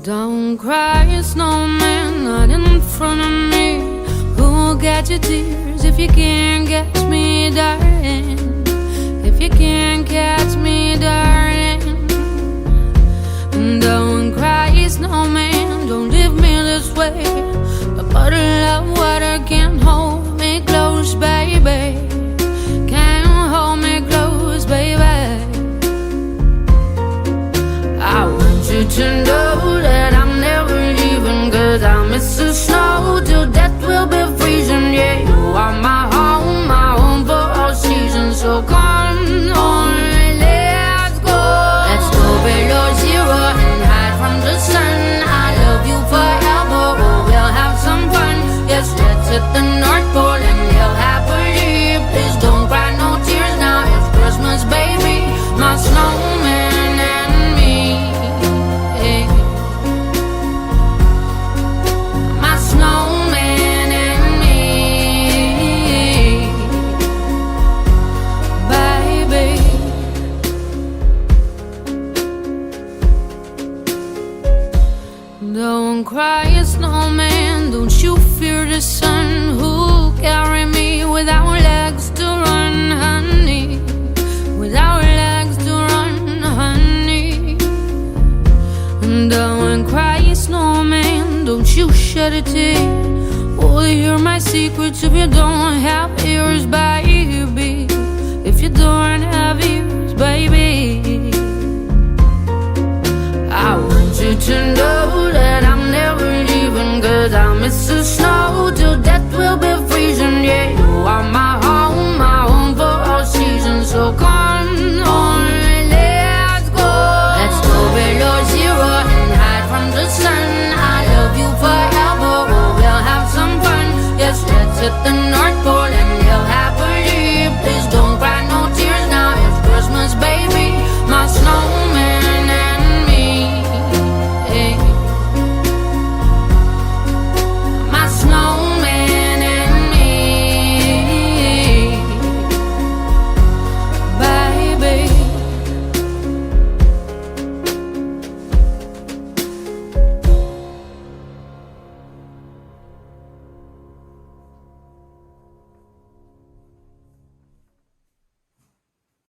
Don't cry, snowman, not in front of me. Who'll get your tears if you can't catch me, darling? If you can't catch me, darling. Don't cry, snowman, don't leave me this way. A bottle of water can't hold me close, baby. Can't hold me close, baby. I want you to know that I'm never leaving, 'cause I miss the snow till death will be freezing. Yeah, you are my home for all seasons. So come on, let's go. Let's go below zero and hide from the sun. I love you forever, oh, we'll have some fun. Yes, let's hit the North Pole and live happily. Please don't cry no tears now, it's Christmas, baby. My snowman and me. My snowman and me, baby. Don't cry, snowman, don't you fear the sun. Who'll carry me without legs to run, honey? Without legs to run, honey. Don't cry, snowman, don't you shed a tear. Oh, hear my secrets if you don't have ears, baby. If you don't have ears,